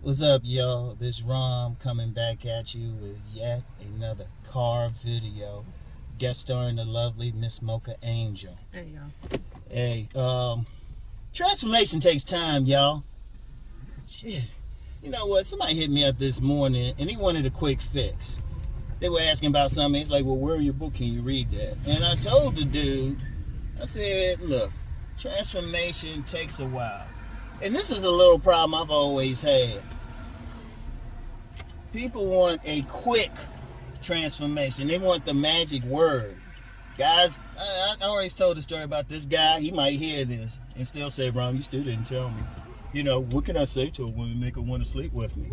What's up, y'all? This Rom coming back at you with yet another car video. Guest starring the lovely Miss Mocha Angel. There you go. Hey, transformation takes time, y'all. Shit. You know what? Somebody hit me up this morning and he wanted a quick fix. They were asking about something. He's like, well, where in your book can you read that? And I told the dude, I said, look, transformation takes a while. And this is a little problem I've always had. People want a quick transformation. They want the magic word. Guys, I always told the story about this guy. He might hear this and still say, Ron, you still didn't tell me. You know, what can I say to a woman to make her want to sleep with me?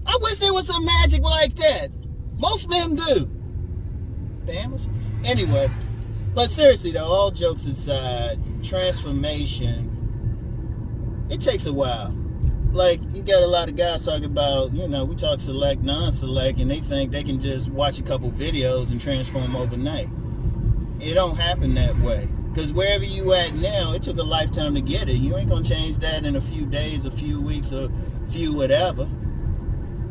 I wish there was some magic like that. Most men do. Damn it. Anyway, but seriously though, all jokes aside, transformation, it takes a while. Like, you got a lot of guys talking about, you know, we talk select, non-select, and they think they can just watch a couple videos and transform overnight. It don't happen that way. Because wherever you at now, it took a lifetime to get it. You ain't going to change that in a few days, a few weeks, or a few whatever.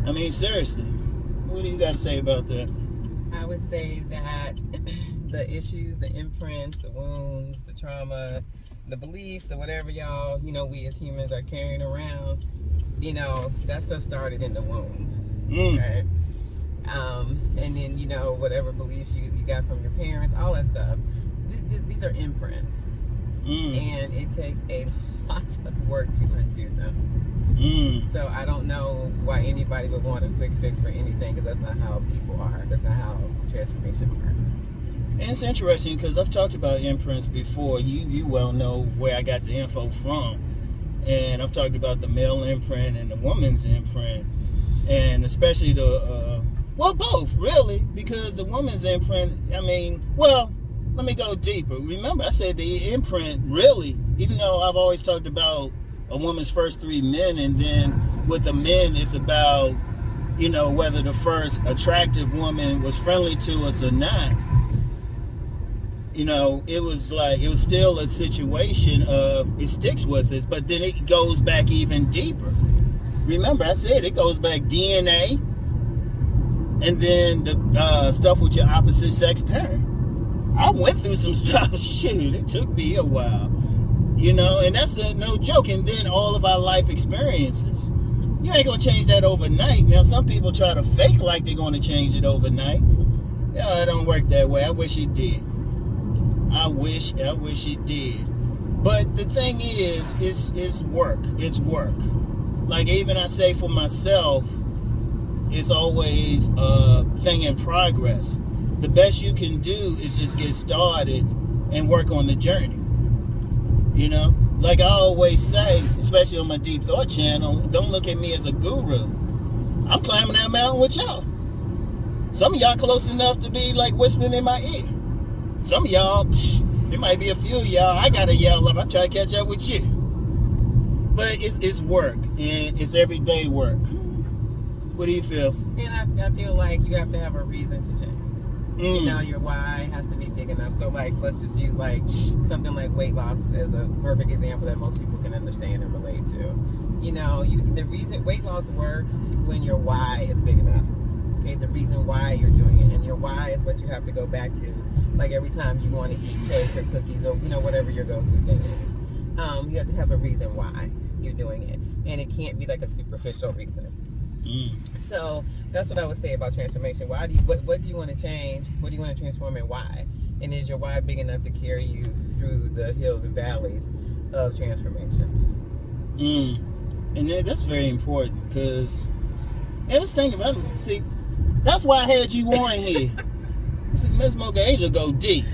I mean, seriously. What do you got to say about that? I would say that the issues, the imprints, the wounds, the trauma, the beliefs, or whatever y'all, you know, we as humans are carrying around, you know, that stuff started in the womb. Okay? And then, you know, whatever beliefs you got from your parents, all that stuff. These are imprints. And it takes a lot of work to undo them. So I don't know why anybody would want a quick fix for anything, because that's not how people are. That's not how transformation works. And it's interesting because I've talked about imprints before. You well know where I got the info from. And I've talked about the male imprint and the woman's imprint. And especially well, both, really. Because the woman's imprint, I mean, well, let me go deeper. Remember, I said the imprint, really, even though I've always talked about a woman's first 3 men, and then with the men, it's about, you know, whether the first attractive woman was friendly to us or not. You know, it was still a situation of it sticks with us, but then it goes back even deeper. Remember, I said it goes back DNA, and then the stuff with your opposite sex parent. I went through some stuff. Shoot, it took me a while. You know, and that's no joke. And then all of our life experiences. You ain't gonna change that overnight. Now, some people try to fake like they're gonna change it overnight. Yeah, it don't work that way. I wish it did. I wish it did. But the thing is, it's work. It's work. Like, even I say for myself, it's always a thing in progress. The best you can do is just get started and work on the journey. You know, like I always say, especially on my Deep Thought channel, don't look at me as a guru. I'm climbing that mountain with y'all. Some of y'all close enough to be like whispering in my ear. Some of y'all, there might be a few of y'all, I gotta yell up. I'm trying to catch up with you. But it's work, and it's everyday work. What do you feel? And I feel like you have to have a reason to change. You know, your why has to be big enough. So, like, let's just use like something like weight loss as a perfect example that most people can understand and relate to. You know, the reason weight loss works when your why is big enough. Okay, the reason why you're doing it, and your why is what you have to go back to. Like every time you want to eat cake or cookies or, you know, whatever your go-to thing is, you have to have a reason why you're doing it, and it can't be like a superficial reason. So that's what I would say about transformation. What do you want to change? What do you want to transform, and why? And is your why big enough to carry you through the hills and valleys of transformation? And that's very important, because let's think about it. See, that's why I had you on here. I said, Miss Mocha Angel go deep.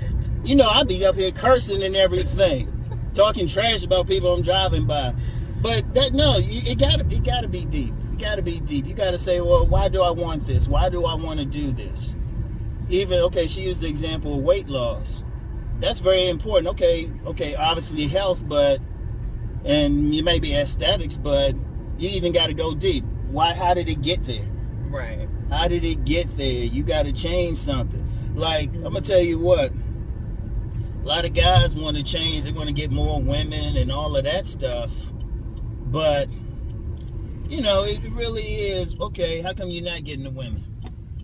You know, I be up here cursing and everything, talking trash about people I'm driving by. But that, no, it gotta be deep. Gotta be deep. You gotta say, well, why do I want this? Why do I want to do this? Even, okay, she used the example of weight loss. That's very important. Okay, obviously health, and you may be aesthetics, but you even got to go deep. Why? How did it get there? Right. How did it get there? You got to change something. Like, I'm gonna tell you what. A lot of guys want to change. They want to get more women and all of that stuff, but you know, it really is, okay, how come you're not getting the women?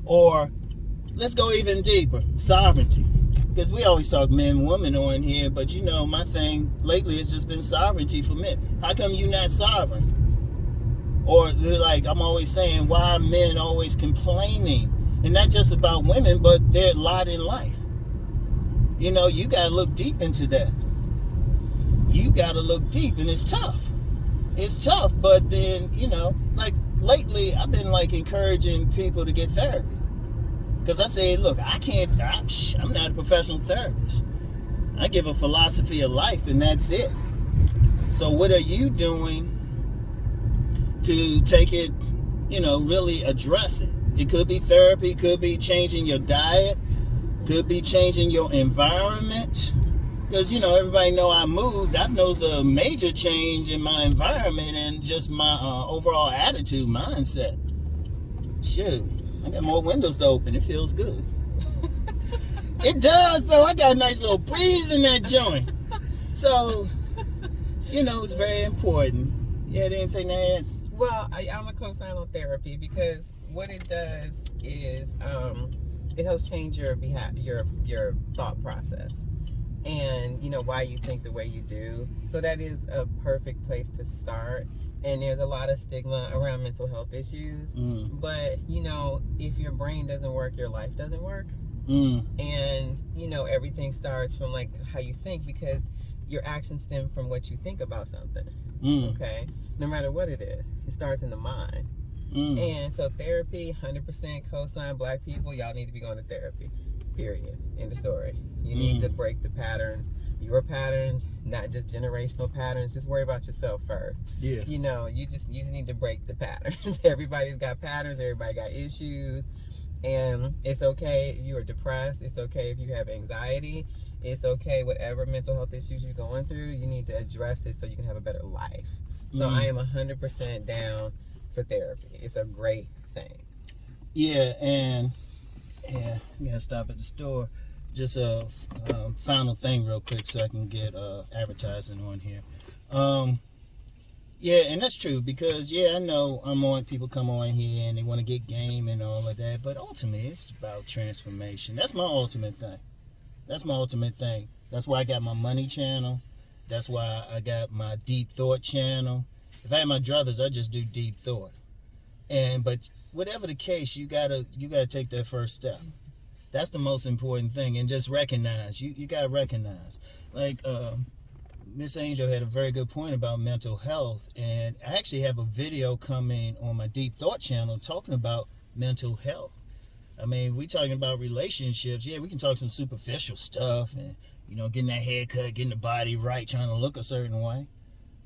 Or let's go even deeper, sovereignty. Because we always talk men, women on here, but you know, my thing lately has just been sovereignty for men. How come you not sovereign? Or they're like, I'm always saying, why are men always complaining? And not just about women, but their lot in life. You know, you got to look deep into that. You got to look deep, and it's tough. It's tough, but then, you know, like lately, I've been like encouraging people to get therapy. Because I say, look, I'm not a professional therapist. I give a philosophy of life, and that's it. So what are you doing to take it, you know, really address it? It could be therapy, could be changing your diet, could be changing your environment. Because, you know, everybody know I moved. I've noticed a major change in my environment and just my overall attitude, mindset. Shoot. I got more windows to open. It feels good. It does, though. I got a nice little breeze in that joint. So, you know, it's very important. You had anything to add? Well, I'm a co-sign on therapy because what it does is it helps change your thought process. And you know why you think the way you do. So that is a perfect place to start. And there's a lot of stigma around mental health issues. But you know, if your brain doesn't work, your life doesn't work. And you know, everything starts from like how you think, because your actions stem from what you think about something. Okay, no matter what it is, it starts in the mind. And so therapy, 100% co-sign. Black people, y'all need to be going to therapy. Period. End of story. You need to break the patterns, your patterns, not just generational patterns. Just worry about yourself first. Yeah. You know, you just need to break the patterns. Everybody's got patterns. Everybody got issues. And it's okay if you are depressed. It's okay if you have anxiety. It's okay, whatever mental health issues you're going through, you need to address it so you can have a better life. So I am 100% down for therapy. It's a great thing. Yeah, and yeah, you gotta stop at the store. Just a final thing real quick so I can get advertising on here. Yeah, and that's true because, yeah, I know people come on here and they want to get game and all of that, but ultimately it's about transformation. That's my ultimate thing. That's why I got my money channel. That's why I got my deep thought channel. If I had my druthers, I'd just do deep thought. But whatever the case, you gotta take that first step. That's the most important thing, and just recognize. You gotta recognize. Like Miss Angel had a very good point about mental health, and I actually have a video coming on my Deep Thought channel talking about mental health. I mean, we talking about relationships. Yeah, we can talk some superficial stuff, and you know, getting that haircut, getting the body right, trying to look a certain way.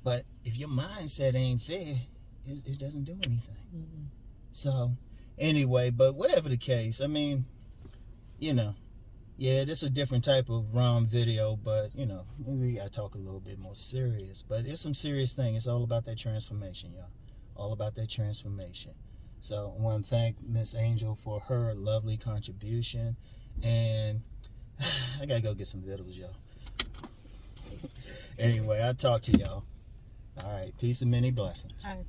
But if your mindset ain't there, it doesn't do anything. So, anyway, but whatever the case, I mean, you know, yeah, this is a different type of Rom video, but, you know, maybe we got to talk a little bit more serious. But it's some serious thing. It's all about that transformation, y'all. All about that transformation. So, I want to thank Miss Angel for her lovely contribution. And I got to go get some vittles, y'all. Anyway, I'll talk to y'all. All right. Peace and many blessings. All right.